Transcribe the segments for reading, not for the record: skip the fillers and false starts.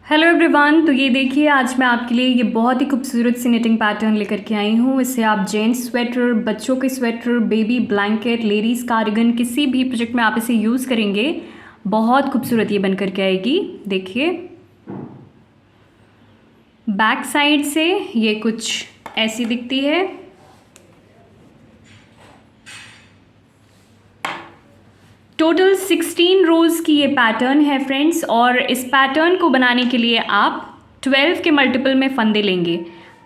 Hello everyone. तो ये देखिए, आज मैं आपके लिए ये बहुत ही खूबसूरत सी निटिंग पैटर्न लेकर के आई हूँ। इसे आप जेंट्स स्वेटर, बच्चों के sweater, baby blanket, ladies cardigan, किसी भी प्रोजेक्ट में आप इसे यूज़ करेंगे, बहुत खूबसूरत ये बन करके आएगी। देखिए, बैक साइड से ये कुछ ऐसी दिखती है। टोटल 16 रोज़ की ये पैटर्न है फ्रेंड्स, और इस पैटर्न को बनाने के लिए आप 12 के मल्टीपल में फंदे लेंगे,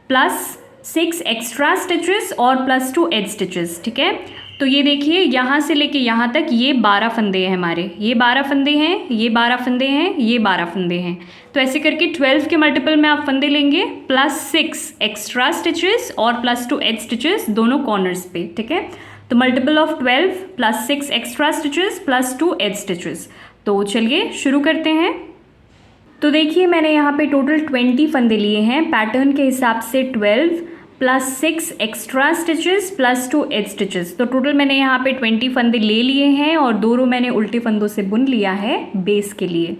प्लस 6 एक्स्ट्रा स्टिचेस और प्लस 2 एज स्टिचेस। ठीक है, तो ये देखिए, यहाँ से लेके यहाँ तक ये 12 फंदे हैं हमारे। ये 12 फंदे हैं, ये 12 फंदे हैं, ये 12 फंदे हैं। तो ऐसे करके 12 के मल्टीपल में आप फंदे लेंगे, प्लस 6 एक्स्ट्रा स्टिचेस और प्लस 2 एज स्टिचेस दोनों कॉर्नर्स पे। ठीक है, तो multiple of 12 plus 6 extra stitches plus 2 edge stitches. तो चलिए शुरू करते हैं। तो देखिए, मैंने यहाँ पे टोटल 20 फंदे लिए हैं। पैटर्न के हिसाब से 12 plus 6 extra stitches plus 2 edge stitches. तो टोटल मैंने यहाँ पे 20 फंदे ले लिए हैं, और 2 रो मैंने उल्टे फंदों से बुन लिया है बेस के लिए।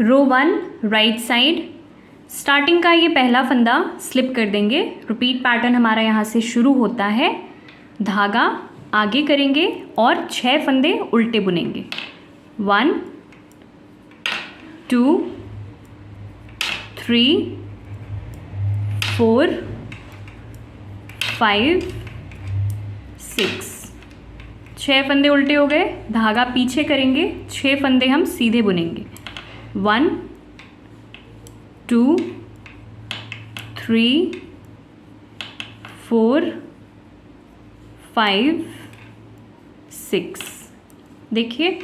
रो 1 राइट साइड, स्टार्टिंग का ये पहला फंदा स्लिप कर देंगे। रिपीट पैटर्न हमारा यहाँ से शुरू होता है। धागा आगे करेंगे और 6 फंदे उल्टे बुनेंगे। 1 2 3 4 5 6। 6 फंदे उल्टे हो गए, धागा पीछे करेंगे, 6 फंदे हम सीधे बुनेंगे। 1 2 3 4 5 6। देखिए,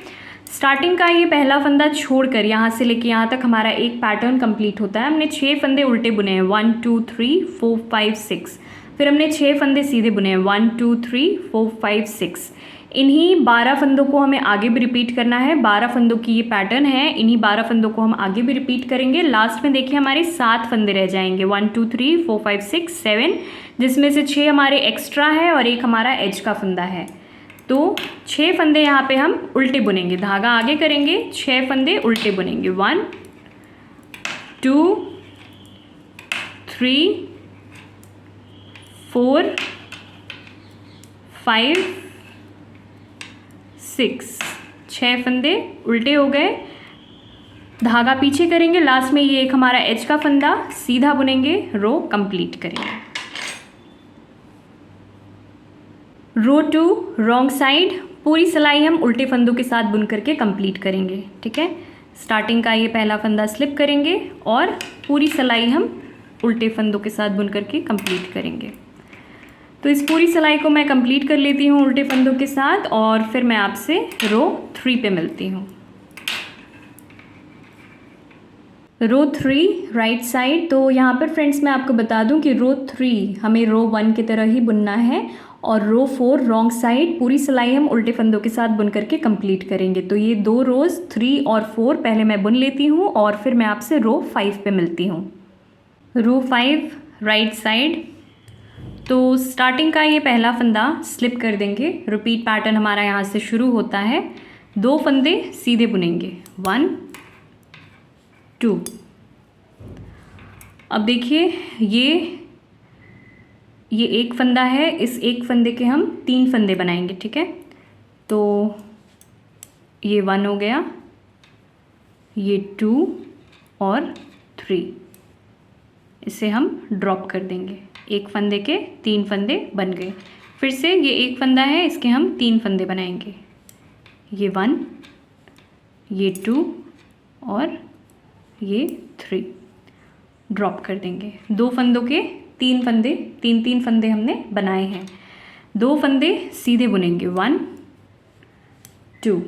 स्टार्टिंग का ये पहला फंदा छोड़कर यहाँ से लेके यहाँ तक हमारा एक पैटर्न कंप्लीट होता है। हमने 6 फंदे उल्टे बुने हैं, 1 2 3 4 5 6। फिर हमने 6 फंदे सीधे बुने हैं, 1 2 3 4 5 6। इन्हीं 12 फंदों को हमें आगे भी रिपीट करना है। 12 फंदों की ये पैटर्न है, इन्हीं 12 फंदों को हम आगे भी रिपीट करेंगे। लास्ट में देखिए, हमारे 7 फंदे रह जाएंगे, 1 2 3 4 5 6 7, जिसमें से 6 हमारे एक्स्ट्रा है और एक हमारा एज का फंदा है। तो 6 फंदे यहाँ पे हम उल्टे बुनेंगे, धागा आगे करेंगे, 6 फंदे उल्टे बुनेंगे। 1 2 3 4 5 6। 6 फंदे उल्टे हो गए, धागा पीछे करेंगे, लास्ट में ये एक हमारा एज का फंदा सीधा बुनेंगे, रो कंप्लीट करेंगे। रो 2 रॉन्ग साइड, पूरी सिलाई हम उल्टे फंदों के साथ बुन करके कंप्लीट करेंगे। ठीक है, स्टार्टिंग का ये पहला फंदा स्लिप करेंगे और पूरी सिलाई हम उल्टे फंदों के साथ बुन करके कंप्लीट करेंगे। तो इस पूरी सिलाई को मैं कंप्लीट कर लेती हूँ उल्टे फंदों के साथ, और फिर मैं आपसे रो 3 पे मिलती हूँ। रो 3 राइट साइड, तो यहाँ पर फ्रेंड्स मैं आपको बता दूँ कि रो 3 हमें रो 1 की तरह ही बुनना है, और रो 4 रॉन्ग साइड पूरी सिलाई हम उल्टे फंदों के साथ बुन करके कंप्लीट करेंगे। तो ये 2 रोज़ 3 और 4 पहले मैं बुन लेती हूँ, और फिर मैं आपसे रो 5 पे मिलती हूँ। रो 5 राइट साइड, तो स्टार्टिंग का ये पहला फंदा स्लिप कर देंगे। रिपीट पैटर्न हमारा यहाँ से शुरू होता है। 2 फंदे सीधे बुनेंगे, 1 2। अब देखिए, ये एक फंदा है, इस एक फंदे के हम 3 फंदे बनाएंगे। ठीक है, तो ये 1 हो गया, ये 2 और 3, इसे हम ड्रॉप कर देंगे। एक फंदे के 3 फंदे बन गए। फिर से ये एक फंदा है, इसके हम 3 फंदे बनाएंगे, ये 1, ये 2 और ये 3, ड्रॉप कर देंगे। 2 फंदों के 3 फंदे, 3 फंदे हमने बनाए हैं। 2 फंदे सीधे बुनेंगे, 1 2।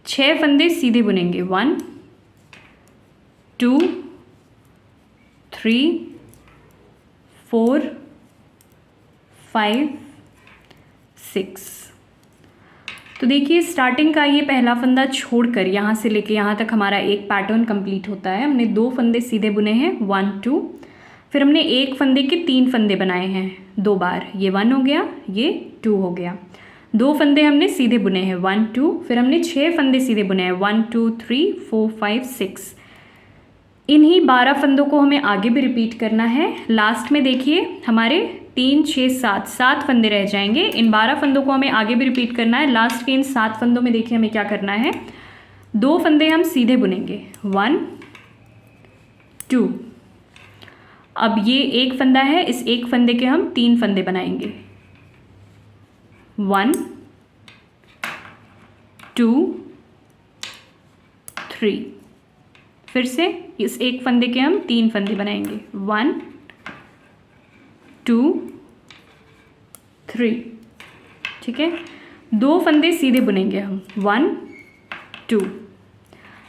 6 फंदे सीधे बुनेंगे, 1 2 3 4 5 6। तो देखिए, स्टार्टिंग का ये पहला फंदा छोड़कर यहाँ से लेके यहाँ तक हमारा एक पैटर्न कंप्लीट होता है। हमने 2 फंदे सीधे बुने हैं, 1 2। फिर हमने एक फंदे के 3 फंदे बनाए हैं 2 बार, ये 1 हो गया, ये 2 हो गया। 2 फंदे हमने सीधे बुने हैं, 1 2। फिर हमने 6 फंदे सीधे बुने हैं, 1 2 3 4 5 6। इन्हीं 12 फंदों को हमें आगे भी रिपीट करना है। लास्ट में देखिए हमारे 3 6 7 फंदे रह जाएंगे। इन 12 फंदों को हमें आगे भी रिपीट करना है। लास्ट के इन 7 फंदों में देखिए हमें क्या करना है, 2 फंदे हम सीधे बुनेंगे, 1 2। अब ये एक फंदा है, इस एक फंदे के हम 3 फंदे बनाएंगे, 1 2 3। फिर से इस एक फंदे के हम 3 फंदे बनाएंगे, 1 2 3। ठीक है, 2 फंदे सीधे बुनेंगे हम, 1 2।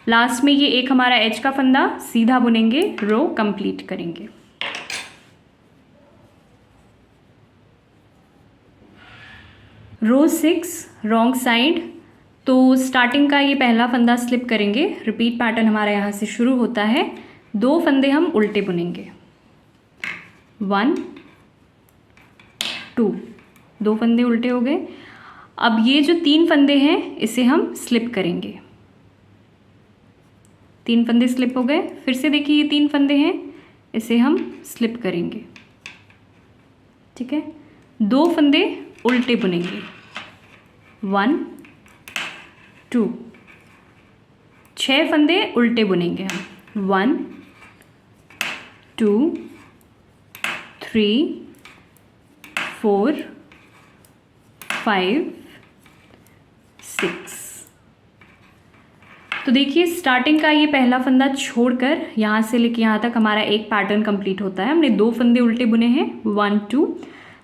लास्ट में ये एक हमारा एज का फंदा सीधा बुनेंगे, रो कंप्लीट करेंगे। रो 6 रॉन्ग साइड। तो स्टार्टिंग का ये पहला फंदा स्लिप करेंगे। रिपीट पैटर्न हमारा यहाँ से शुरू होता है। 2 फंदे हम उल्टे बुनेंगे, 1 2। 2 फंदे उल्टे हो गए। अब ये जो 3 फंदे हैं इसे हम स्लिप करेंगे, 3 फंदे स्लिप हो गए। फिर से देखिए ये 3 फंदे हैं, इसे हम स्लिप करेंगे। ठीक है, 2 फंदे उल्टे बुनेंगे, 1 2। 6 फंदे उल्टे बुनेंगे हम, 1 2 3 4 5 6। तो देखिए स्टार्टिंग का ये पहला फंदा छोड़कर यहाँ से लेके यहाँ तक हमारा एक पैटर्न कंप्लीट होता है। हमने 2 फंदे उल्टे बुने हैं, 1 2।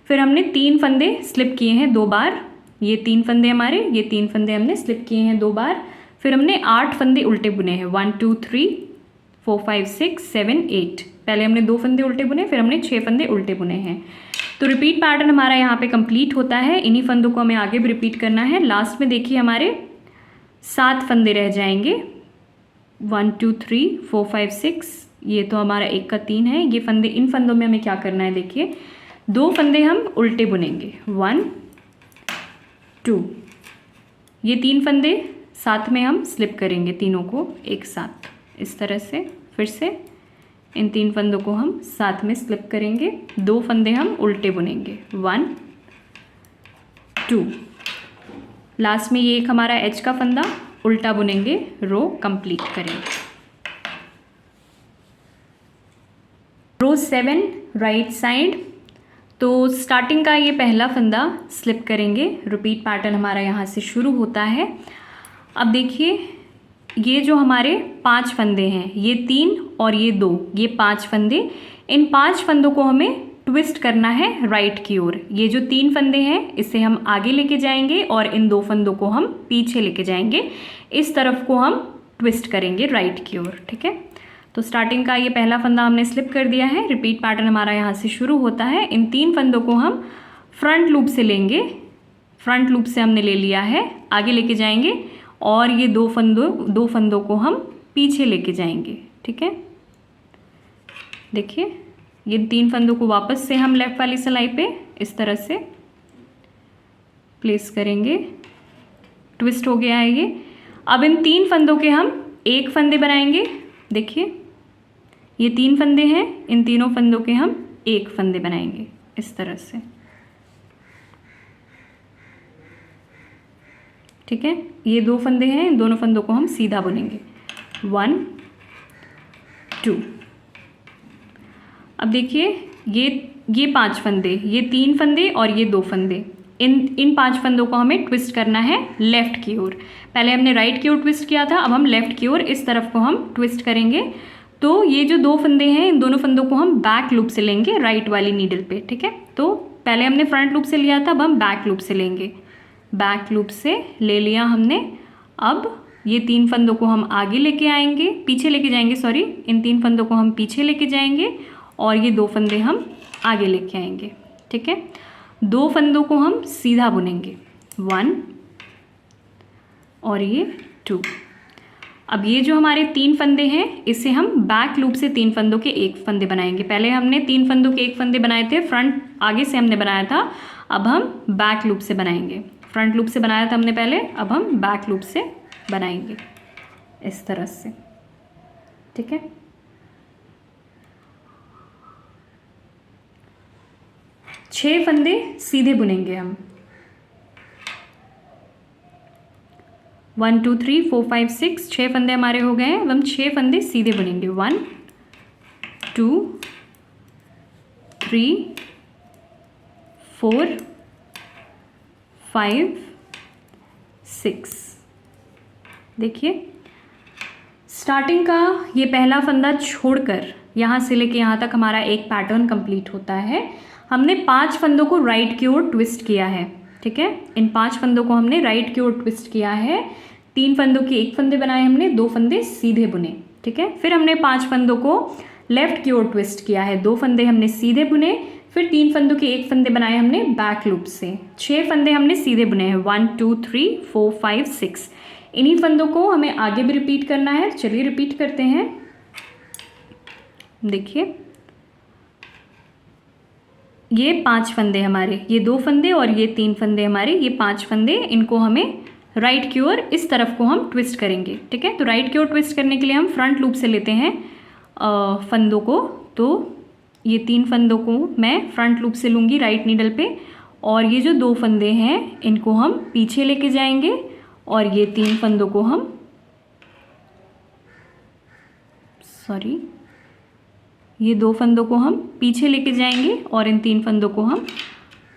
फिर हमने 3 फंदे स्लिप किए हैं 2 बार, ये 3 फंदे हमारे, ये 3 फंदे हमने स्लिप किए हैं 2 बार। फिर हमने 8 फंदे उल्टे बुने हैं, 1 2 3 4 5 6 7 8। पहले हमने 2 फंदे उल्टे बुने, फिर हमने 6 फंदे उल्टे बुने हैं। तो रिपीट पैटर्न हमारा यहाँ पे कंप्लीट होता है। इन्हीं फंदों को हमें आगे भी रिपीट करना है। लास्ट में देखिए हमारे 7 फंदे रह जाएंगे, 1 2 3 4 5 6। ये तो हमारा एक का 3 है। ये फंदे, इन फंदों में हमें क्या करना है, देखिए 2 फंदे हम उल्टे बुनेंगे, 1 2। ये 3 फंदे साथ में हम स्लिप करेंगे, तीनों को एक साथ इस तरह से। फिर से इन 3 फंदों को हम साथ में स्लिप करेंगे, 2 फंदे हम उल्टे बुनेंगे, 1 2। लास्ट में ये एक हमारा एच का फंदा उल्टा बुनेंगे, रो कंप्लीट करेंगे। रो 7 राइट साइड। तो स्टार्टिंग का ये पहला फंदा स्लिप करेंगे। रिपीट पैटर्न हमारा यहाँ से शुरू होता है। अब देखिए ये जो हमारे 5 फंदे हैं, ये 3 और ये 2, ये 5 फंदे, इन 5 फंदों को हमें ट्विस्ट करना है राइट की ओर। ये जो 3 फंदे हैं इसे हम आगे लेके जाएंगे और इन 2 फंदों को हम पीछे लेके जाएंगे। इस तरफ को हम ट्विस्ट करेंगे राइट की ओर। ठीक है, तो स्टार्टिंग का ये पहला फंदा हमने स्लिप कर दिया है। रिपीट पैटर्न हमारा यहाँ से शुरू होता है। इन 3 फंदों को हम फ्रंट लूप से लेंगे, फ्रंट लूप से हमने ले लिया है, आगे लेके जाएंगे और ये 2 फंदों को हम पीछे लेके जाएंगे। ठीक है, देखिए ये 3 फंदों को वापस से हम लेफ्ट वाली सिलाई पे इस तरह से प्लेस करेंगे, ट्विस्ट हो गया है ये। अब इन 3 फंदों के हम एक फंदे बनाएंगे। देखिए ये 3 फंदे हैं, इन तीनों फंदों के हम एक फंदे बनाएंगे इस तरह से। ठीक है, ये 2 फंदे हैं, इन दोनों फंदों को हम सीधा बुनेंगे, 1 2। अब देखिए ये 5 फंदे, ये 3 फंदे और ये 2 फंदे, इन 5 फंदों को हमें ट्विस्ट करना है लेफ़्ट की ओर। पहले हमने राइट की ओर ट्विस्ट किया था, अब हम लेफ़्ट की ओर इस तरफ को हम ट्विस्ट करेंगे। तो ये जो 2 फंदे हैं, इन दोनों फंदों को हम बैक लूप से लेंगे राइट वाली नीडल पे। ठीक है, तो पहले हमने फ्रंट लूप से लिया था, अब हम बैक लूप से लेंगे। बैक लूप से ले लिया हमने। अब ये 3 फंदों को हम आगे लेके आएंगे, पीछे लेके जाएंगे, सॉरी, इन 3 फंदों को हम पीछे लेके जाएंगे और ये 2 फंदे हम आगे लेके आएंगे। ठीक है, 2 फंदों को हम सीधा बुनेंगे, 1 और ये 2। अब ये जो हमारे 3 फंदे हैं इसे हम बैक लूप से 3 फंदों के एक फंदे बनाएंगे। पहले हमने 3 फंदों के एक फंदे बनाए थे, फ्रंट आगे से हमने बनाया था, अब हम बैक लूप से बनाएंगे। फ्रंट लूप से बनाया था हमने पहले, अब हम बैक लूप से बनाएंगे इस तरह से। ठीक है, 6 फंदे सीधे बुनेंगे हम। 1 2 3 4 5 6, 6 फंदे हमारे हो गए हैं। अब हम 6 फंदे सीधे बुनेंगे। 1 2 3 4 5 6। देखिए स्टार्टिंग का ये पहला फंदा छोड़कर यहाँ से लेके यहाँ तक हमारा एक पैटर्न कंप्लीट होता है। हमने 5 फंदों को राइट की ओर ट्विस्ट किया है, ठीक है। इन 5 फंदों को हमने राइट की ओर ट्विस्ट किया है। 3 फंदों के 1 फंदे बनाए हमने, 2 फंदे सीधे बुने, ठीक है। फिर हमने 5 फंदों को लेफ्ट की ओर ट्विस्ट किया है, 2 फंदे हमने सीधे बुने। फिर 3 फंदों के 1 फंदे बनाए हमने बैक लूप से। 6 फंदे हमने सीधे बुने हैं। 1 2 3 4 5 6। इन्हीं फंदों को हमें आगे भी रिपीट करना है। चलिए रिपीट करते हैं। देखिए ये 5 फंदे हमारे, ये 2 फंदे और ये 3 फंदे हमारे, ये 5 फंदे, इनको हमें राइट की ओर इस तरफ को हम ट्विस्ट करेंगे, ठीक है। तो राइट की ओर ट्विस्ट करने के लिए हम फ्रंट लूप से लेते हैं फंदों को। तो ये 3 फंदों को मैं फ्रंट लूप से लूँगी राइट नीडल पे, और ये जो 2 फंदे हैं इनको हम पीछे लेके जाएंगे, और ये 3 फंदों को हम ये 2 फंदों को हम पीछे लेके जाएंगे और इन 3 फंदों को हम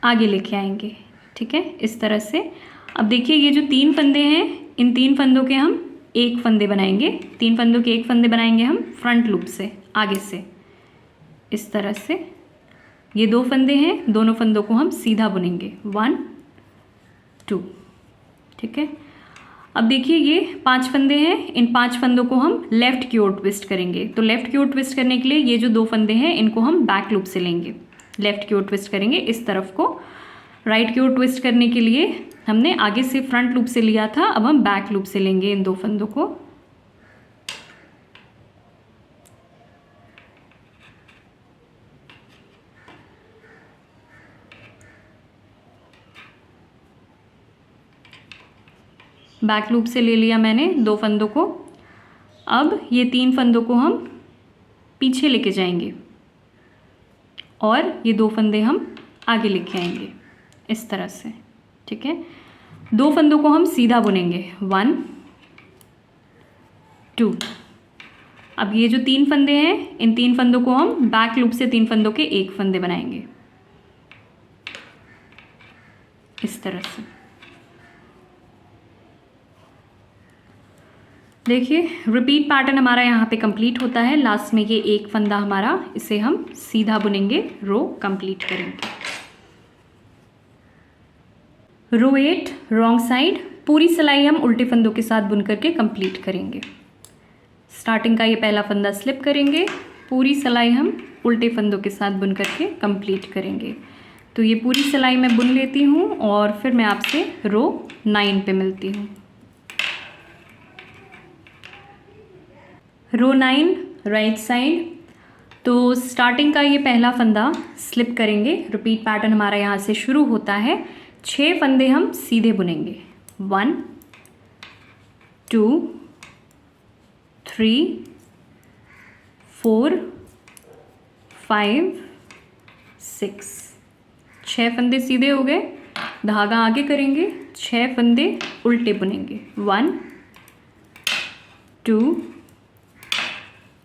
आगे लेके आएंगे, ठीक है, इस तरह से। अब देखिए ये जो 3 फंदे हैं, इन 3 फंदों के हम 1 फंदे बनाएंगे। 3 फंदों के 1 फंदे बनाएंगे हम फ्रंट लूप से, आगे से, इस तरह से। ये 2 फंदे हैं, दोनों फंदों को हम सीधा बुनेंगे। 1 2, ठीक है। अब देखिए ये 5 फंदे हैं, इन 5 फंदों को हम लेफ़्ट की ओर ट्विस्ट करेंगे। तो लेफ़्ट की ओर ट्विस्ट करने के लिए ये जो 2 फंदे हैं इनको हम बैक लूप से लेंगे, लेफ़्ट की ओर ट्विस्ट करेंगे इस तरफ को। राइट की ओर ट्विस्ट करने के लिए हमने आगे से फ्रंट लूप से लिया था, अब हम बैक लूप से लेंगे इन 2 फंदों को। बैक लूप से ले लिया मैंने 2 फंदों को। अब ये 3 फंदों को हम पीछे लेके जाएंगे और ये 2 फंदे हम आगे लेके आएंगे इस तरह से, ठीक है। 2 फंदों को हम सीधा बुनेंगे। 1 2। अब ये जो 3 फंदे हैं, इन 3 फंदों को हम बैक लूप से 3 फंदों के 1 फंदे बनाएंगे इस तरह से। देखिए रिपीट पैटर्न हमारा यहाँ पे कंप्लीट होता है। लास्ट में ये 1 फंदा हमारा, इसे हम सीधा बुनेंगे, रो कंप्लीट करेंगे। रो 8 रॉन्ग साइड, पूरी सिलाई हम उल्टे फंदों के साथ बुन करके कंप्लीट करेंगे। स्टार्टिंग का ये पहला फंदा स्लिप करेंगे, पूरी सिलाई हम उल्टे फंदों के साथ बुन करके कंप्लीट करेंगे। तो ये पूरी सिलाई मैं बुन लेती हूँ और फिर मैं आपसे रो 9 पे मिलती हूँ। रो 9 राइट साइड, तो स्टार्टिंग का ये पहला फंदा स्लिप करेंगे। रिपीट पैटर्न हमारा यहाँ से शुरू होता है। 6 फंदे हम सीधे बुनेंगे। 1 2 3 4 5 6। 6 फंदे सीधे हो गए, धागा आगे करेंगे, 6 फंदे उल्टे बुनेंगे। 1 2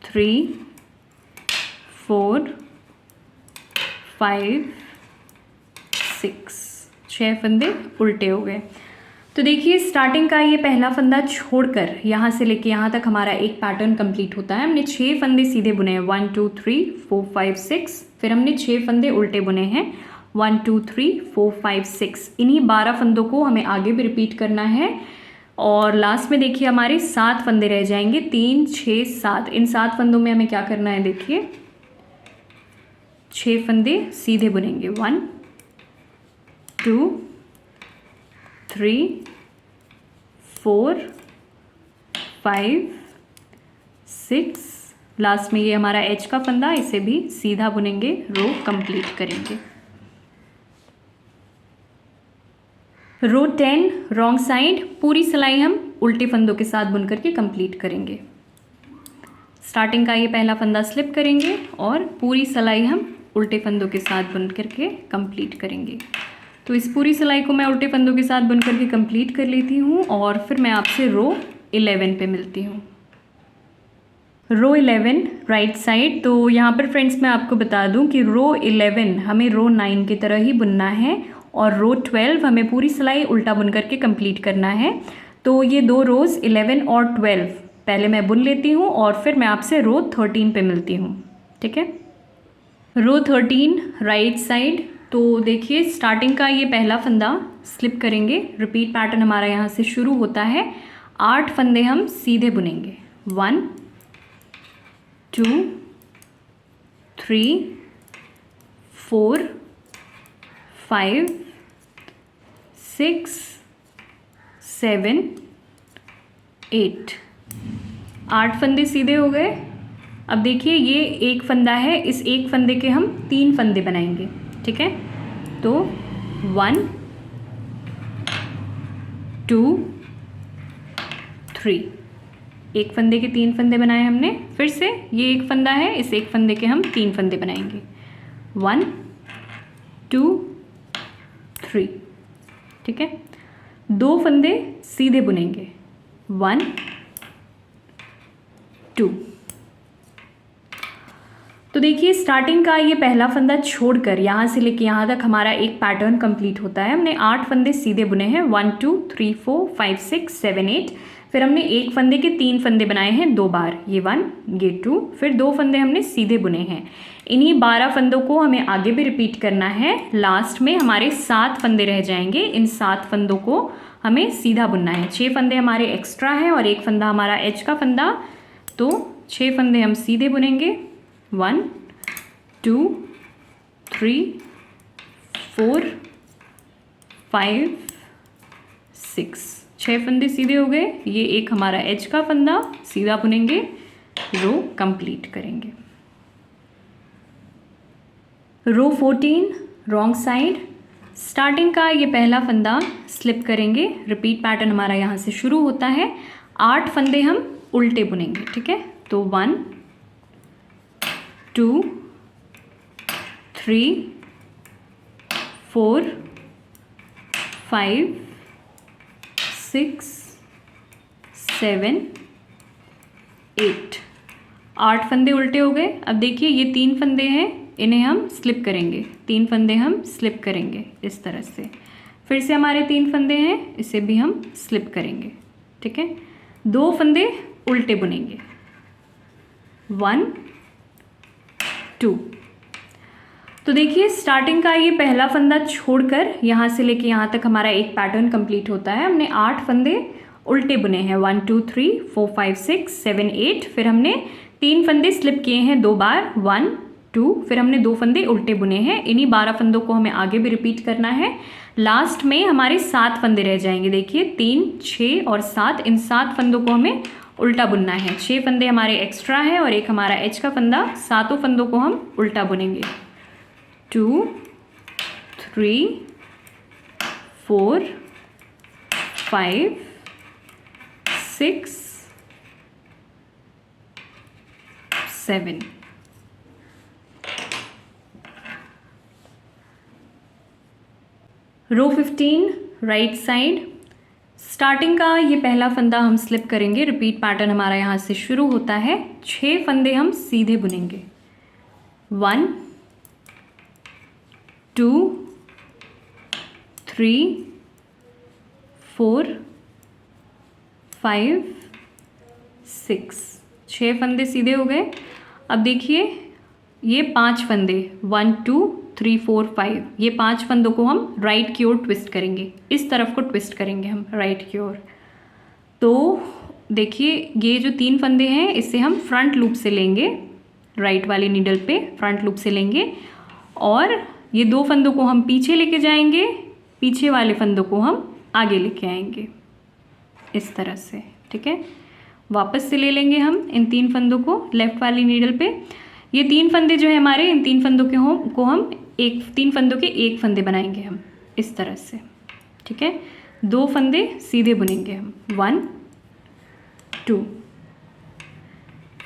3 4 5 6। 6 फंदे उल्टे हो गए। तो देखिए स्टार्टिंग का ये पहला फंदा छोड़कर यहाँ से लेके यहाँ तक हमारा एक पैटर्न कंप्लीट होता है। हमने 6 फंदे सीधे बुने हैं, 1 2 3 4 5 6। फिर हमने 6 फंदे उल्टे बुने हैं, 1 2 3 4 5 6। इन्हीं 12 फंदों को हमें आगे भी रिपीट करना है। और लास्ट में देखिए हमारे 7 फंदे रह जाएंगे, 3 6 7। इन 7 फंदों में हमें क्या करना है, देखिए 6 फंदे सीधे बुनेंगे। 1 2 3 4 5 6। लास्ट में ये हमारा एज का फंदा, इसे भी सीधा बुनेंगे, रो कंप्लीट करेंगे। रो 10 रॉन्ग साइड, पूरी सिलाई हम उल्टे फंदों के साथ बुन करके कंप्लीट करेंगे। स्टार्टिंग का ये पहला फंदा स्लिप करेंगे और पूरी सिलाई हम उल्टे फंदों के साथ बुन करके कंप्लीट करेंगे। तो इस पूरी सिलाई को मैं उल्टे फंदों के साथ बुन करके कंप्लीट कर लेती हूँ और फिर मैं आपसे रो 11 पे मिलती हूँ। रो 11 राइट साइड। तो यहाँ पर फ्रेंड्स मैं आपको बता दूँ कि रो 11 हमें रो 9 की तरह ही बुनना है और रो 12 हमें पूरी सिलाई उल्टा बुन करके कंप्लीट करना है। तो ये दो रोज़ 11 और 12 पहले मैं बुन लेती हूँ और फिर मैं आपसे रो 13 पे मिलती हूँ। ठीक है, रो 13 राइट साइड। तो देखिए स्टार्टिंग का ये पहला फंदा स्लिप करेंगे। रिपीट पैटर्न हमारा यहाँ से शुरू होता है। 8 फंदे हम सीधे बुनेंगे। 1 2 3 4 5 6 7 8। 8 फंदे सीधे हो गए। अब देखिए ये एक फंदा है, इस एक फंदे के हम 3 फंदे बनाएंगे। ठीक है, तो 1 2 3, एक फंदे के 3 फंदे बनाए हमने। फिर से ये एक फंदा है, इस एक फंदे के हम 3 फंदे बनाएंगे। 1 2 3। ठीक है, 2 फंदे सीधे बुनेंगे। 1 2। तो देखिए स्टार्टिंग का ये पहला फंदा छोड़कर यहाँ से लेके यहाँ तक हमारा एक पैटर्न कंप्लीट होता है। हमने 8 फंदे सीधे बुने हैं। 1 2 3 4 5 6 7 8। फिर हमने एक फंदे के 3 फंदे बनाए हैं 2 बार, ये 1 ये 2। फिर 2 फंदे हमने सीधे बुने हैं। इन्हीं 12 फंदों को हमें आगे भी रिपीट करना है। लास्ट में हमारे 7 फंदे रह जाएंगे। इन 7 फंदों को हमें सीधा बुनना है। 6 फंदे हमारे एक्स्ट्रा हैं और एक फंदा हमारा एज का फंदा। तो 6 फंदे हम सीधे बुनेंगे। 1 2 3 4 5 6। 6 फंदे सीधे हो गए। ये एक हमारा एज का फंदा सीधा बुनेंगे, रो कंप्लीट करेंगे। रो 14 रॉन्ग साइड। स्टार्टिंग का ये पहला फंदा स्लिप करेंगे। रिपीट पैटर्न हमारा यहाँ से शुरू होता है। 8 फंदे हम उल्टे बुनेंगे। ठीक है, तो 1 2 3 4 5 6 7 8। 8 फंदे उल्टे हो गए। अब देखिए ये 3 फंदे हैं, इन्हें हम स्लिप करेंगे। 3 फंदे हम स्लिप करेंगे इस तरह से। फिर से हमारे 3 फंदे हैं, इसे भी हम स्लिप करेंगे। ठीक है, 2 फंदे उल्टे बुनेंगे। 1 2। तो देखिए स्टार्टिंग का ये पहला फंदा छोड़कर यहाँ से लेके यहाँ तक हमारा एक पैटर्न कंप्लीट होता है। हमने 8 फंदे उल्टे बुने हैं। 1 2 3 4 5 6 7 8। फिर हमने 3 फंदे स्लिप किए हैं 2 बार, 1 2। फिर हमने 2 फंदे उल्टे बुने हैं। इन्हीं 12 फंदों को हमें आगे भी रिपीट करना है। लास्ट में हमारे 7 फंदे रह जाएंगे। देखिए 3 6 और 7, इन 7 फंदों को हमें उल्टा बुनना है। 6 फंदे हमारे एक्स्ट्रा हैं और एक हमारा एज का फंदा। 7 फंदों को हम उल्टा बुनेंगे। 2 3 4 5 6 7। रो 15 राइट साइड। स्टार्टिंग का ये पहला फंदा हम स्लिप करेंगे। रिपीट पैटर्न हमारा यहाँ से शुरू होता है। 6 फंदे हम सीधे बुनेंगे। 1 2 3 4 5 6। 6 फंदे सीधे हो गए। अब देखिए ये 5 फंदे 1 2 3 4 5, ये 5 फंदों को हम राइट की ओर ट्विस्ट करेंगे। इस तरफ को ट्विस्ट करेंगे हम राइट की ओर। तो देखिए ये जो 3 फंदे हैं इसे हम फ्रंट लूप से लेंगे, राइट वाली नीडल पे फ्रंट लूप से लेंगे और ये 2 फंदों को हम पीछे लेके जाएंगे, पीछे वाले फंदों को हम आगे लेके आएंगे इस तरह से। ठीक है, वापस से ले लेंगे हम इन 3 फंदों को लेफ्ट वाली नीडल पे। ये 3 फंदे जो है हमारे, इन 3 फंदों को हम 3 फंदों के 1 फंदे बनाएंगे हम इस तरह से। ठीक है, 2 फंदे सीधे बुनेंगे हम। 1 2।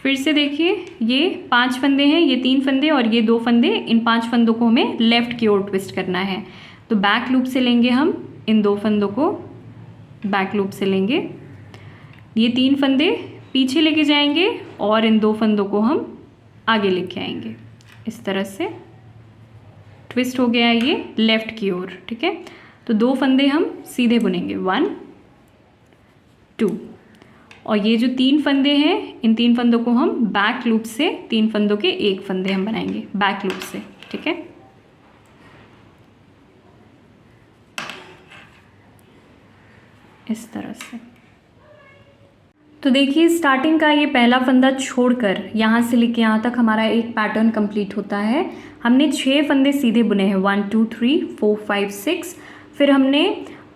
फिर से देखिए, ये 5 फंदे हैं, ये 3 फंदे और ये 2 फंदे। इन 5 फंदों को हमें लेफ़्ट की ओर ट्विस्ट करना है। तो बैक लूप से लेंगे हम इन 2 फंदों को, बैक लूप से लेंगे। ये 3 फंदे पीछे लेके जाएंगे और इन 2 फंदों को हम आगे लेके आएंगे। इस तरह से ट्विस्ट हो गया है ये लेफ़्ट की ओर, ठीक है। तो 2 फंदे हम सीधे बुनेंगे, 1 2, और ये जो 3 फंदे हैं, इन 3 फंदों को हम बैक लूप से, 3 फंदों के 1 फंदे हम बनाएंगे बैक लूप से, ठीक है। इस तरह से। तो देखिए, स्टार्टिंग का ये पहला फंदा छोड़कर यहाँ से लेके यहाँ तक हमारा एक पैटर्न कंप्लीट होता है। हमने 6 फंदे सीधे बुने हैं, 1 2 3 4 5 6। फिर हमने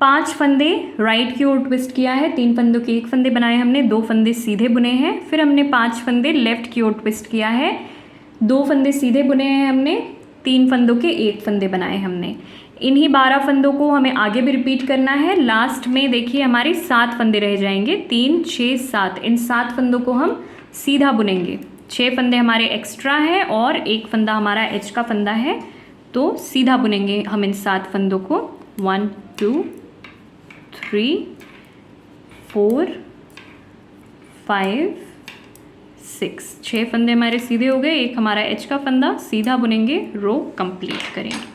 5 फंदे राइट की ओर ट्विस्ट किया है, 3 फंदों के 1 फंदे बनाए हमने, 2 फंदे सीधे बुने हैं। फिर हमने 5 फंदे लेफ़्ट की ओर ट्विस्ट किया है, 2 फंदे सीधे बुने हैं हमने, 3 फंदों के 1 फंदे बनाए हमने। इन्हीं 12 फंदों को हमें आगे भी रिपीट करना है। लास्ट में देखिए हमारे 7 फंदे रह जाएंगे, 3 6 7। इन 7 फंदों को हम सीधा बुनेंगे। 6 फंदे हमारे एक्स्ट्रा हैं और 1 फंदा हमारा एज का फंदा है, तो सीधा बुनेंगे हम इन 7 फंदों को। 1 2 3 4 5 6। 6 फंदे हमारे सीधे हो गए, 1 हमारा एज का फंदा, सीधा बुनेंगे, रो कंप्लीट करेंगे।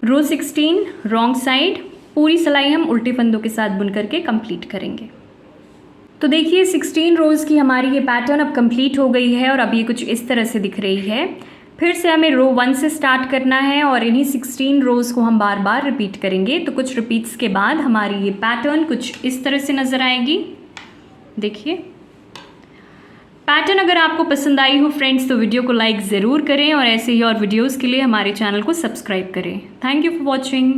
रो 16 रॉन्ग साइड, पूरी सिलाई हम उल्टे फंदों के साथ बुन करके कंप्लीट करेंगे। तो देखिए 16 रोज़ की हमारी ये पैटर्न अब कंप्लीट हो गई है और अब ये कुछ इस तरह से दिख रही है। फिर से हमें रो 1 से स्टार्ट करना है और इन्हीं 16 रोज़ को हम बार बार रिपीट करेंगे। तो कुछ रिपीट्स के बाद हमारी ये पैटर्न कुछ इस तरह से नज़र आएगी। देखिए पैटर्न अगर आपको पसंद आई हो फ्रेंड्स, तो वीडियो को लाइक ज़रूर करें और ऐसे ही और वीडियोज़ के लिए हमारे चैनल को सब्सक्राइब करें। Thank you for watching.